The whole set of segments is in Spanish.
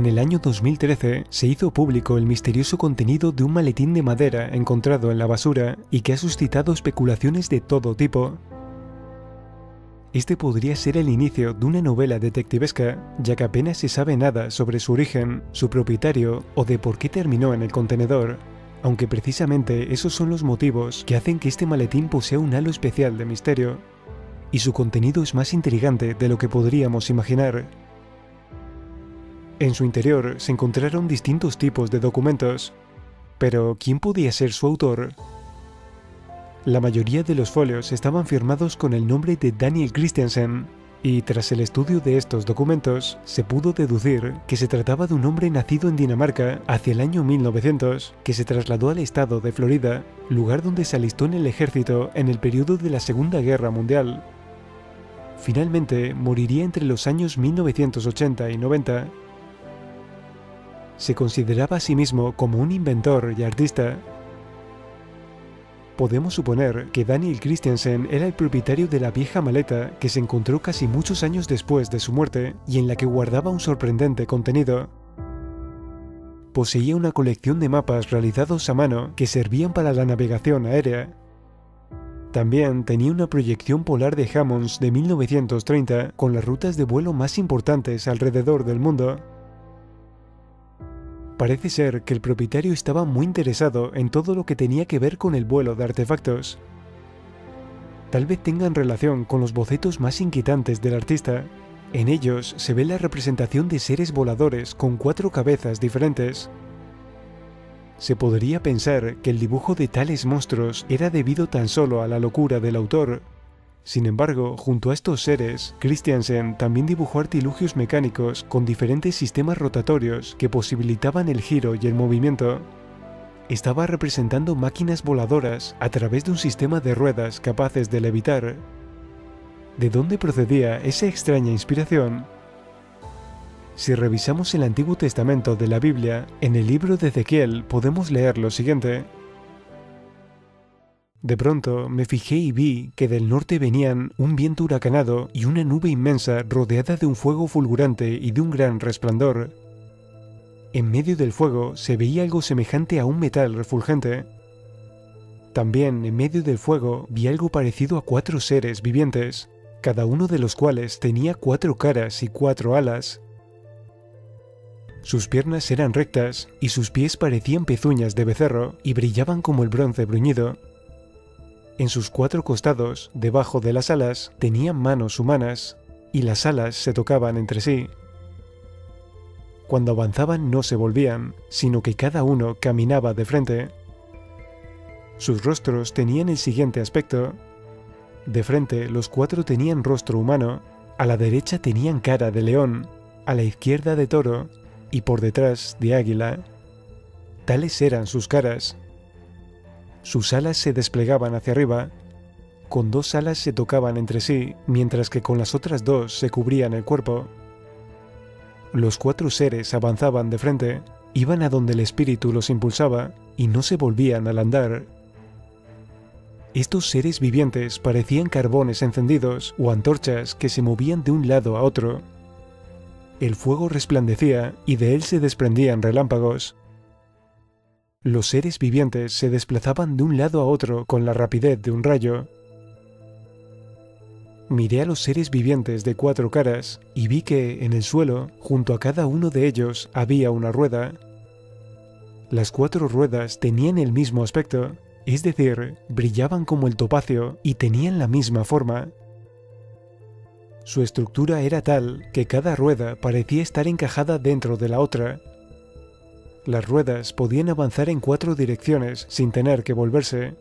En el año 2013 se hizo público el misterioso contenido de un maletín de madera encontrado en la basura y que ha suscitado especulaciones de todo tipo. Este podría ser el inicio de una novela detectivesca, ya que apenas se sabe nada sobre su origen, su propietario o de por qué terminó en el contenedor, aunque precisamente esos son los motivos que hacen que este maletín posea un halo especial de misterio, y su contenido es más intrigante de lo que podríamos imaginar. En su interior se encontraron distintos tipos de documentos, pero ¿quién podía ser su autor? La mayoría de los folios estaban firmados con el nombre de Daniel Christiansen, y tras el estudio de estos documentos, se pudo deducir que se trataba de un hombre nacido en Dinamarca hacia el año 1900, que se trasladó al estado de Florida, lugar donde se alistó en el ejército en el periodo de la Segunda Guerra Mundial. Finalmente, moriría entre los años 1980 y 90. Se consideraba a sí mismo como un inventor y artista. Podemos suponer que Daniel Christiansen era el propietario de la vieja maleta que se encontró casi muchos años después de su muerte y en la que guardaba un sorprendente contenido. Poseía una colección de mapas realizados a mano que servían para la navegación aérea. También tenía una proyección polar de Hammonds de 1930 con las rutas de vuelo más importantes alrededor del mundo. Parece ser que el propietario estaba muy interesado en todo lo que tenía que ver con el vuelo de artefactos. Tal vez tengan relación con los bocetos más inquietantes del artista. En ellos se ve la representación de seres voladores con 4 cabezas diferentes. Se podría pensar que el dibujo de tales monstruos era debido tan solo a la locura del autor. Sin embargo, junto a estos seres, Christiansen también dibujó artilugios mecánicos con diferentes sistemas rotatorios que posibilitaban el giro y el movimiento. Estaba representando máquinas voladoras a través de un sistema de ruedas capaces de levitar. ¿De dónde procedía esa extraña inspiración? Si revisamos el Antiguo Testamento de la Biblia, en el libro de Ezequiel podemos leer lo siguiente. De pronto me fijé y vi que del norte venían un viento huracanado y una nube inmensa rodeada de un fuego fulgurante y de un gran resplandor. En medio del fuego se veía algo semejante a un metal refulgente. También en medio del fuego vi algo parecido a 4 seres vivientes, cada uno de los cuales tenía 4 caras y 4 alas. Sus piernas eran rectas y sus pies parecían pezuñas de becerro y brillaban como el bronce bruñido. En sus 4 costados, debajo de las alas, tenían manos humanas, y las alas se tocaban entre sí. Cuando avanzaban no se volvían, sino que cada uno caminaba de frente. Sus rostros tenían el siguiente aspecto. De frente los 4 tenían rostro humano, a la derecha tenían cara de león, a la izquierda de toro, y por detrás de águila. Tales eran sus caras. Sus alas se desplegaban hacia arriba. Con 2 alas se tocaban entre sí, mientras que con las otras 2 se cubrían el cuerpo. Los 4 seres avanzaban de frente, iban a donde el espíritu los impulsaba, y no se volvían al andar. Estos seres vivientes parecían carbones encendidos o antorchas que se movían de un lado a otro. El fuego resplandecía y de él se desprendían relámpagos. Los seres vivientes se desplazaban de un lado a otro con la rapidez de un rayo. Miré a los seres vivientes de 4 caras y vi que, en el suelo, junto a cada uno de ellos, había una rueda. Las 4 ruedas tenían el mismo aspecto, es decir, brillaban como el topacio y tenían la misma forma. Su estructura era tal que cada rueda parecía estar encajada dentro de la otra. Las ruedas podían avanzar en 4 direcciones sin tener que volverse.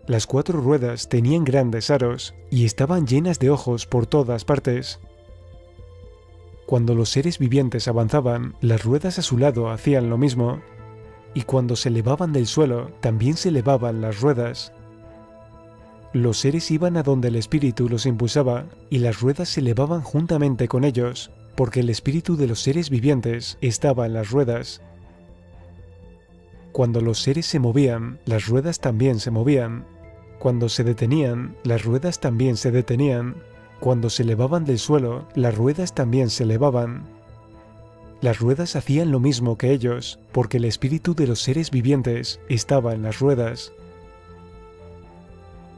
Las 4 ruedas tenían grandes aros y estaban llenas de ojos por todas partes. Cuando los seres vivientes avanzaban, las ruedas a su lado hacían lo mismo, y cuando se elevaban del suelo, también se elevaban las ruedas. Los seres iban a donde el espíritu los impulsaba, y las ruedas se elevaban juntamente con ellos, porque el espíritu de los seres vivientes estaba en las ruedas. Cuando los seres se movían, las ruedas también se movían. Cuando se detenían, las ruedas también se detenían. Cuando se elevaban del suelo, las ruedas también se elevaban. Las ruedas hacían lo mismo que ellos, porque el espíritu de los seres vivientes estaba en las ruedas.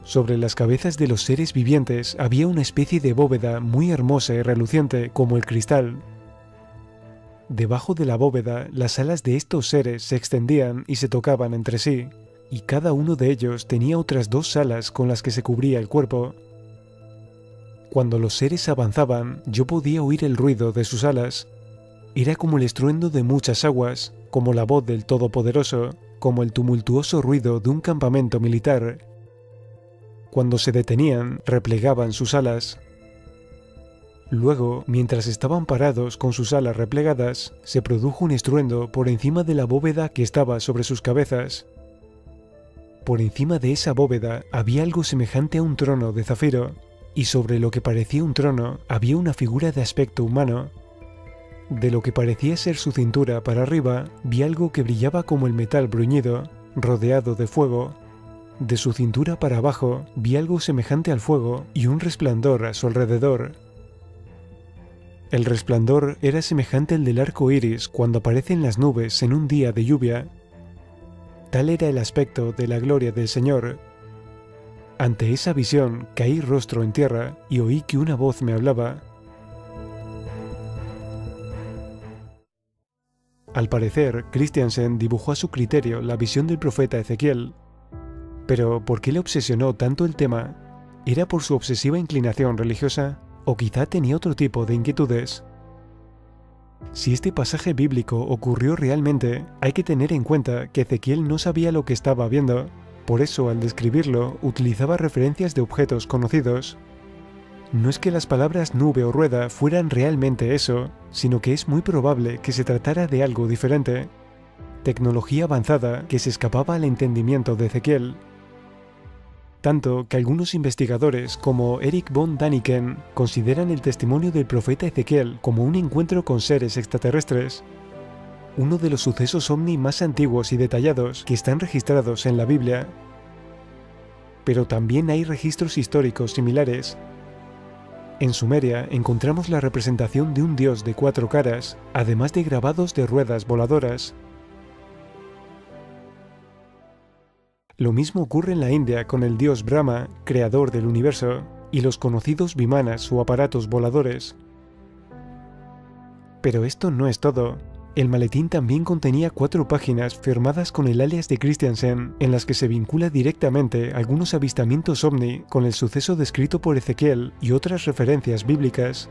Sobre las cabezas de los seres vivientes había una especie de bóveda muy hermosa y reluciente como el cristal. Debajo de la bóveda, las alas de estos seres se extendían y se tocaban entre sí, y cada uno de ellos tenía otras 2 alas con las que se cubría el cuerpo. Cuando los seres avanzaban, yo podía oír el ruido de sus alas. Era como el estruendo de muchas aguas, como la voz del Todopoderoso, como el tumultuoso ruido de un campamento militar. Cuando se detenían, replegaban sus alas. Luego, mientras estaban parados con sus alas replegadas, se produjo un estruendo por encima de la bóveda que estaba sobre sus cabezas. Por encima de esa bóveda había algo semejante a un trono de zafiro, y sobre lo que parecía un trono había una figura de aspecto humano. De lo que parecía ser su cintura para arriba, vi algo que brillaba como el metal bruñido, rodeado de fuego. De su cintura para abajo, vi algo semejante al fuego y un resplandor a su alrededor. El resplandor era semejante al del arco iris cuando aparecen las nubes en un día de lluvia. Tal era el aspecto de la gloria del Señor. Ante esa visión caí rostro en tierra y oí que una voz me hablaba. Al parecer, Christiansen dibujó a su criterio la visión del profeta Ezequiel. Pero, ¿por qué le obsesionó tanto el tema? ¿Era por su obsesiva inclinación religiosa? ¿O quizá tenía otro tipo de inquietudes? Si este pasaje bíblico ocurrió realmente, hay que tener en cuenta que Ezequiel no sabía lo que estaba viendo. Por eso, al describirlo, utilizaba referencias de objetos conocidos. No es que las palabras nube o rueda fueran realmente eso, sino que es muy probable que se tratara de algo diferente. Tecnología avanzada que se escapaba al entendimiento de Ezequiel. Tanto que algunos investigadores, como Eric von Daniken, consideran el testimonio del profeta Ezequiel como un encuentro con seres extraterrestres. Uno de los sucesos ovni más antiguos y detallados que están registrados en la Biblia. Pero también hay registros históricos similares. En Sumeria encontramos la representación de un dios de 4 caras, además de grabados de ruedas voladoras. Lo mismo ocurre en la India con el dios Brahma, creador del universo, y los conocidos vimanas o aparatos voladores. Pero esto no es todo. El maletín también contenía 4 páginas firmadas con el alias de Christiansen, en las que se vincula directamente algunos avistamientos ovni con el suceso descrito por Ezequiel y otras referencias bíblicas.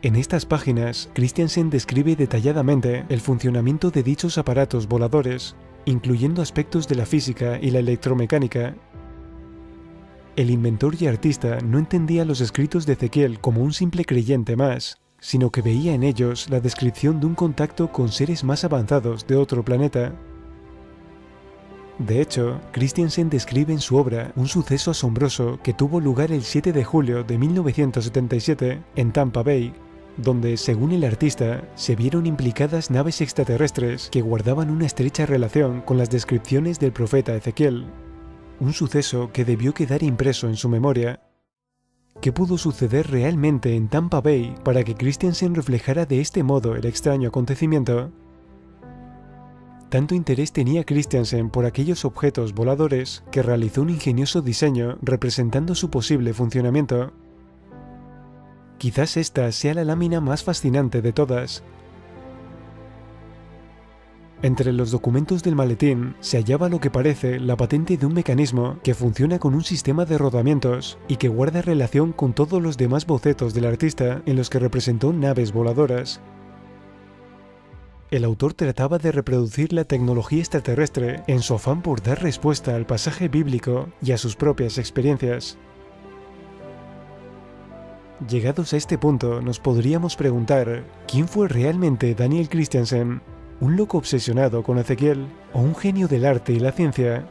En estas páginas, Christiansen describe detalladamente el funcionamiento de dichos aparatos voladores, incluyendo aspectos de la física y la electromecánica. El inventor y artista no entendía los escritos de Ezequiel como un simple creyente más, sino que veía en ellos la descripción de un contacto con seres más avanzados de otro planeta. De hecho, Christiansen describe en su obra un suceso asombroso que tuvo lugar el 7 de julio de 1977 en Tampa Bay, donde, según el artista, se vieron implicadas naves extraterrestres que guardaban una estrecha relación con las descripciones del profeta Ezequiel. Un suceso que debió quedar impreso en su memoria. ¿Qué pudo suceder realmente en Tampa Bay para que Christiansen reflejara de este modo el extraño acontecimiento? Tanto interés tenía Christiansen por aquellos objetos voladores que realizó un ingenioso diseño representando su posible funcionamiento. Quizás esta sea la lámina más fascinante de todas. Entre los documentos del maletín se hallaba lo que parece la patente de un mecanismo que funciona con un sistema de rodamientos y que guarda relación con todos los demás bocetos del artista en los que representó naves voladoras. El autor trataba de reproducir la tecnología extraterrestre en su afán por dar respuesta al pasaje bíblico y a sus propias experiencias. Llegados a este punto, nos podríamos preguntar, ¿quién fue realmente Daniel Christiansen? ¿Un loco obsesionado con Ezequiel? ¿O un genio del arte y la ciencia?